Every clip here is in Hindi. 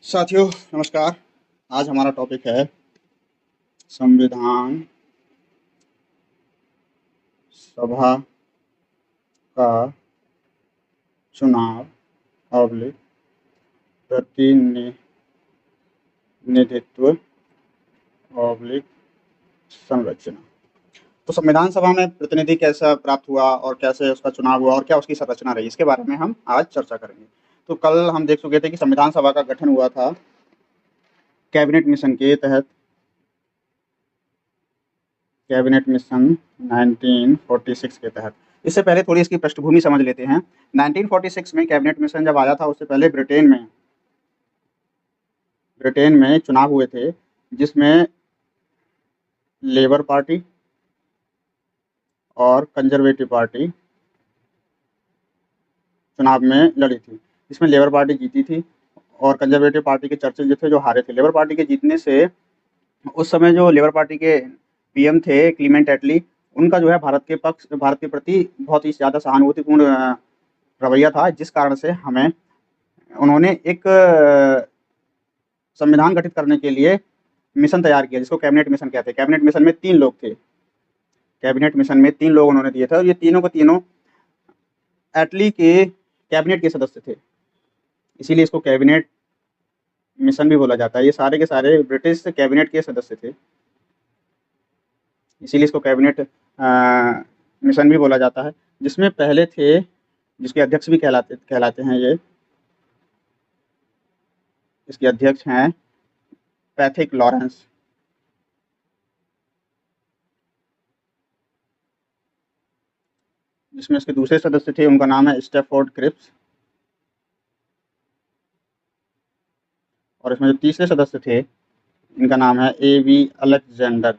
साथियों नमस्कार। आज हमारा टॉपिक है संविधान सभा का चुनाव ऑब्लिक प्रतिनिधित्व ऑब्लिक संरचना। तो संविधान सभा में प्रतिनिधि कैसा प्राप्त हुआ और कैसे उसका चुनाव हुआ और क्या उसकी संरचना रही, इसके बारे में हम आज चर्चा करेंगे। तो कल हम देख चुके थे कि संविधान सभा का गठन हुआ था कैबिनेट मिशन के तहत। कैबिनेट मिशन 1946 के तहत। इससे पहले थोड़ी इसकी पृष्ठभूमि समझ लेते हैं। 1946 में कैबिनेट मिशन जब आया था, उससे पहले ब्रिटेन में चुनाव हुए थे, जिसमें लेबर पार्टी और कंजर्वेटिव पार्टी चुनाव में लड़ी थी। इसमें लेबर पार्टी जीती थी और कंजर्वेटिव पार्टी के चर्चिल जो थे जो हारे थे। लेबर पार्टी के जीतने से उस समय जो लेबर पार्टी के पीएम थे क्लीमेंट एटली, उनका जो है भारत के प्रति बहुत ही ज़्यादा सहानुभूतिपूर्ण रवैया था, जिस कारण से उन्होंने एक संविधान गठित करने के लिए मिशन तैयार किया, जिसको कैबिनेट मिशन कहते हैं। कैबिनेट मिशन में 3 लोग थे। कैबिनेट मिशन में 3 लोग उन्होंने दिए थे और ये तीनों के तीनों एटली के कैबिनेट के सदस्य थे, इसीलिए इसको कैबिनेट मिशन भी बोला जाता है। ये सारे के सारे ब्रिटिश कैबिनेट के सदस्य थे, इसीलिए इसको कैबिनेट मिशन भी बोला जाता है। जिसमें पहले थे, जिसके अध्यक्ष भी कहलाते हैं ये, इसके अध्यक्ष हैं पैथिक लॉरेंस। जिसमें इसके दूसरे सदस्य थे, उनका नाम है स्टैफोर्ड क्रिप्स। और इसमें जो तीसरे सदस्य थे, इनका नाम है A.V. अलेक्जेंडर।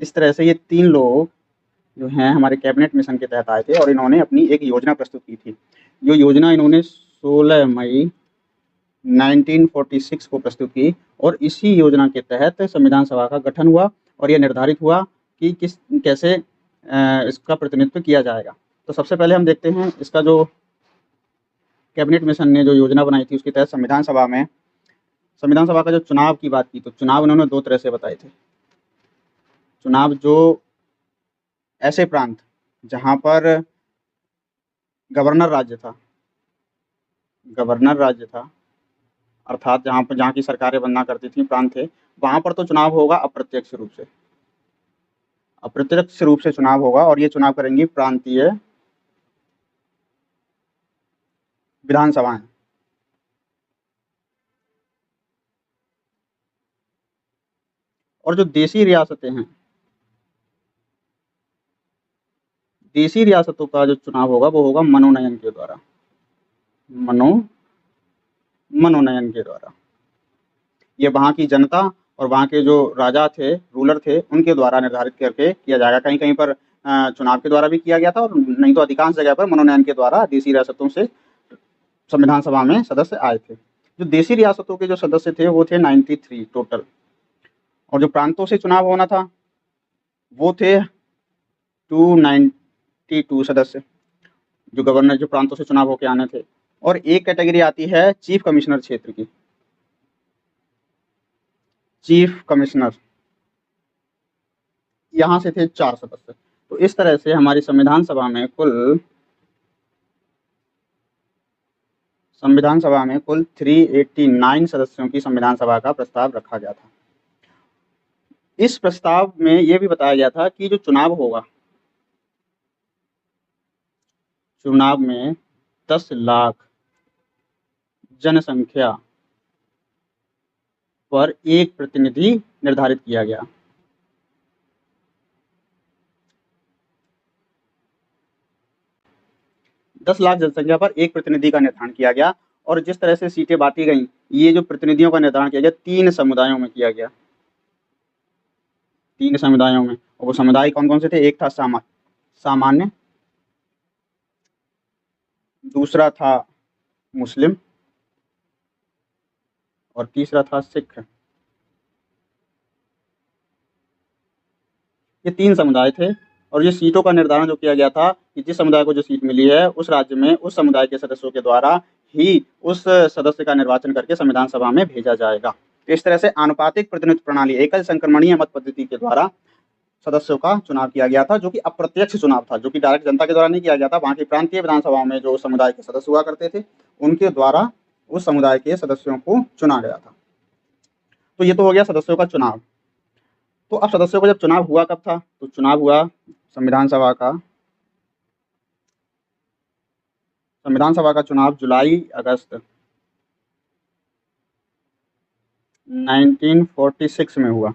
इस तरह से ये 3 लोग जो हैं हमारे कैबिनेट मिशन के तहत आए थे और इन्होंने अपनी एक योजना प्रस्तुत की थी। जो योजना इन्होंने 16 मई 1946 को प्रस्तुत की और इसी योजना के तहत संविधान सभा का गठन हुआ और यह निर्धारित हुआ कि कैसे इसका प्रतिनिधित्व किया जाएगा। तो सबसे पहले हम देखते हैं इसका जो कैबिनेट मिशन ने जो योजना बनाई थी, उसके तहत संविधान सभा का जो चुनाव की बात की, तो चुनाव उन्होंने 2 तरह से बताए थे। चुनाव जो ऐसे प्रांत जहाँ पर गवर्नर राज्य था, अर्थात जहाँ की सरकारें बनना करती थी, प्रांत थे, वहाँ पर तो चुनाव होगा अप्रत्यक्ष रूप से चुनाव होगा और ये चुनाव करेंगी प्रांतीय विधानसभाएं। और जो देशी रियासतों का जो चुनाव होगा वो होगा मनोनयन के द्वारा। ये वहाँ की जनता और वहाँ के जो राजा थे, रूलर थे, उनके द्वारा निर्धारित करके किया जाएगा। कहीं-कहीं पर चुनाव के द्वारा भी किया गया था और नहीं तो अधिकांश जगह पर मनोनयन के द्वारा देशी रियासतों से संविधान सभा में सदस्य आए थे। जो देशी रियासतों के जो सदस्य थे वो थे 93 टोटल, और जो प्रांतों से चुनाव होना था वो थे 292 सदस्य, जो प्रांतों से चुनाव होकर आने थे। और एक कैटेगरी आती है चीफ कमिश्नर क्षेत्र की। चीफ कमिश्नर यहाँ से थे 4 सदस्य। तो इस तरह से हमारी संविधान सभा में कुल 389 सदस्यों की संविधान सभा का प्रस्ताव रखा गया था। इस प्रस्ताव में यह भी बताया गया था कि जो चुनाव होगा, चुनाव में 10 लाख जनसंख्या पर एक प्रतिनिधि निर्धारित किया गया। दस लाख जनसंख्या पर एक प्रतिनिधि का निर्धारण किया गया। और जिस तरह से सीटें बांटी गई, ये जो प्रतिनिधियों का निर्धारण किया गया 3 समुदायों में किया गया। 3 समुदायों में, और वो समुदाय कौन कौन से थे? एक था सामान्य, दूसरा था मुस्लिम और तीसरा था सिख। ये 3 समुदाय थे और ये सीटों का निर्धारण जो किया गया था कि जिस समुदाय को जो सीट मिली है उस राज्य में उस समुदाय के सदस्यों के द्वारा ही उस सदस्य का निर्वाचन करके संविधान सभा में भेजा जाएगा। तो इस तरह से आनुपातिक प्रतिनिधित्व प्रणाली एकल संक्रमणीय मत पद्धति के द्वारा सदस्यों का चुनाव किया गया था, जो कि अप्रत्यक्ष चुनाव था, जो कि डायरेक्ट जनता के द्वारा नहीं किया गया था। वहाँ की प्रांतीय विधानसभाओं में जो समुदाय के सदस्य हुआ करते थे उनके द्वारा उस समुदाय के सदस्यों को चुना गया था। तो ये तो हो गया सदस्यों का चुनाव। तो अब सदस्यों का जब चुनाव हुआ कब था, तो चुनाव हुआ संविधान सभा का चुनाव जुलाई अगस्त 1946 में हुआ।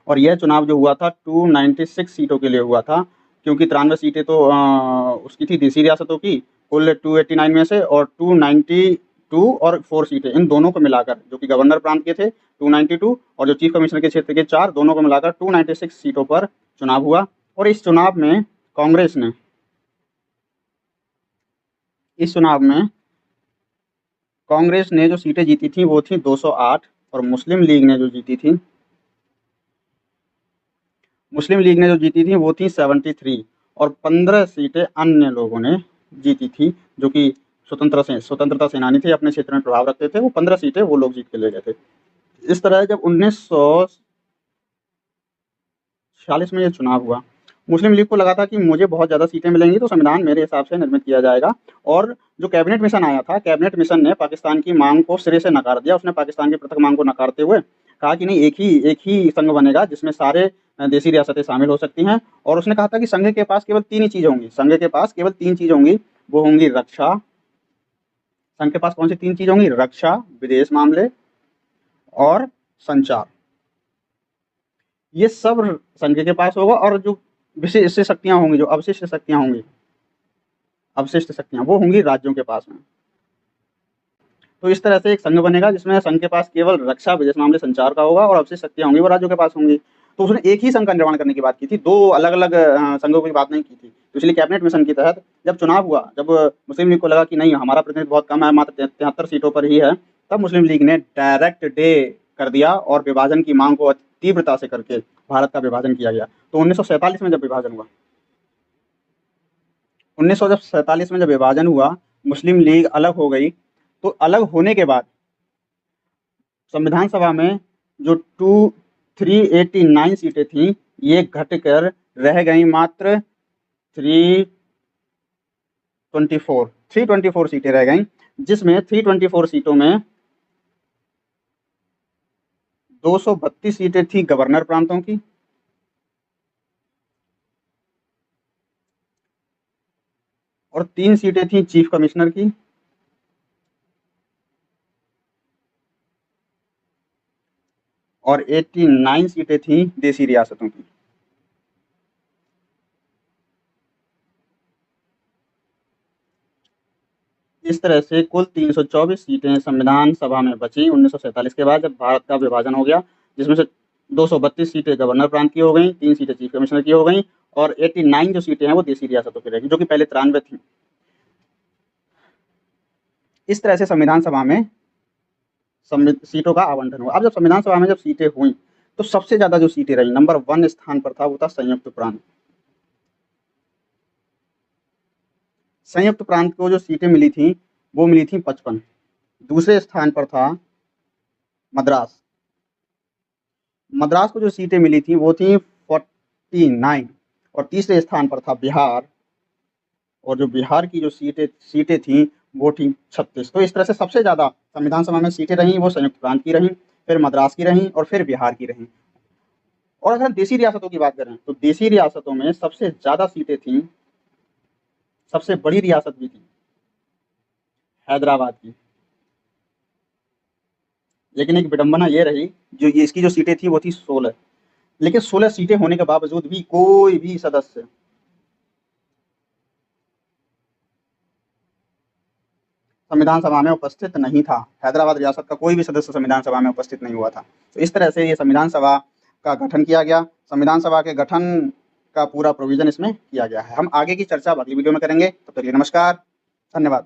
और यह चुनाव जो हुआ था 296 सीटों के लिए हुआ था, क्योंकि 93 सीटें तो उसकी थी देसी रियासतों की कुल 289 में से, और 292 और 4 सीटें इन दोनों को मिलाकर, जो कि गवर्नर प्रांत के थे 292 और जो चीफ कमिश्नर के क्षेत्र के 4, दोनों को मिलाकर 296 सीटों पर चुनाव हुआ। और इस चुनाव में कांग्रेस ने जो सीटें जीती थी वो थी 208, और मुस्लिम लीग ने जो जीती थी वो थी 73, और 15 सीटें अन्य लोगों ने जीती थी, जो कि स्वतंत्रता सेनानी थे, अपने क्षेत्र में प्रभाव रखते थे। वो 15 सीटें वो लोग जीत के ले गए थे। इस तरह जब 1946 में ये चुनाव हुआ, मुस्लिम लीग को लगा था कि मुझे बहुत ज़्यादा सीटें मिलेंगी तो संविधान मेरे हिसाब से निर्मित किया जाएगा। और जो कैबिनेट मिशन आया था, कैबिनेट मिशन ने पाकिस्तान की मांग को सिरे से नकार दिया। उसने पाकिस्तान की पृथक मांग को नकारते हुए कहा कि नहीं, एक ही संघ बनेगा जिसमें सारे देसी रियासतें शामिल हो सकती हैं। और उसने कहा था कि संघ के पास केवल 3 ही चीज़ें होंगी, वो होंगी रक्षा। संघ के पास कौन सी 3 चीज़ें होंगी? रक्षा, विदेश मामले और संचार। ये सब संघ के पास होगा, और जो विशिष्ट शक्तियाँ होंगी, जो अवशिष्ट शक्तियाँ वो होंगी राज्यों के पास में। तो इस तरह से एक संघ बनेगा जिसमें संघ के पास केवल रक्षा, विदेश मामले, संचार का होगा, और अवशिष्ट शक्तियाँ होंगी वो राज्यों के पास होंगी। तो उसने एक ही संघ का निर्माण करने की बात की थी, 2 अलग-अलग संघों की बात नहीं की थी। तो इसलिए कैबिनेट मिशन के तहत जब चुनाव हुआ, जब मुस्लिम लीग को लगा कि नहीं, हमारा प्रतिनिधित्व बहुत कम है, मात्र 73 सीटों पर ही है, तब मुस्लिम लीग ने डायरेक्ट डे कर दिया और विभाजन की मांग को तीव्रता से करके भारत का विभाजन किया गया। तो 1947 में जब विभाजन हुआ, 1947 में जब विभाजन हुआ, मुस्लिम लीग अलग हो गई। तो अलग होने के बाद संविधान सभा में जो 389 सीटें थीं, ये घटकर रह गई मात्र 324 सीटें रह गईं, जिसमें 324 सीटों में 232 सीटें थी गवर्नर प्रांतों की, और 3 सीटें थी चीफ कमिश्नर की, और 89 सीटें थी देसी रियासतों की। इस तरह से कुल 324 सीटें संविधान सभा में बची 1947 के बाद, जब भारत का विभाजन हो गया, जिसमें से 232 सीटें गवर्नर प्रांत की हो गई, 3 सीटें चीफ कमिश्नर की हो गई, और 89 जो सीटें हैं वो देसी रियासतों की रहेगी, जो कि पहले 93 थी। इस तरह से संविधान सभा में सीटों का आवंटन हुआ। अब जब संविधान सभा में जब सीटें हुई, तो सबसे ज्यादा जो सीटें रही, नंबर 1 स्थान पर था, वो था संयुक्त प्रांत। संयुक्त प्रांत को जो सीटें मिली थी वो मिली थी 55। दूसरे स्थान पर था मद्रास। मद्रास को जो सीटें मिली थी वो थी 49, और तीसरे स्थान पर था बिहार, और जो बिहार की जो सीटें थी वो थी 36। तो इस तरह से सबसे ज़्यादा संविधान सभा में सीटें रहीं वो संयुक्त प्रांत की रहीं, फिर मद्रास की रहीं, और फिर बिहार की रहीं। और अगर देसी रियासतों की बात करें तो देसी रियासतों में सबसे ज़्यादा सीटें थीं, सबसे बड़ी रियासत भी थी हैदराबाद की। लेकिन एक विडंबना ये रही, इसकी जो सीटें थी वो थी 16, लेकिन 16 सीटें होने के बावजूद भी कोई भी सदस्य संविधान सभा में उपस्थित नहीं था। हैदराबाद रियासत का कोई भी सदस्य संविधान सभा में उपस्थित नहीं हुआ था। तो इस तरह से ये संविधान सभा का गठन किया गया। संविधान सभा के गठन का पूरा प्रोविजन इसमें किया गया है। हम आगे की चर्चा अगली वीडियो में करेंगे। तब तक के लिए नमस्कार, धन्यवाद।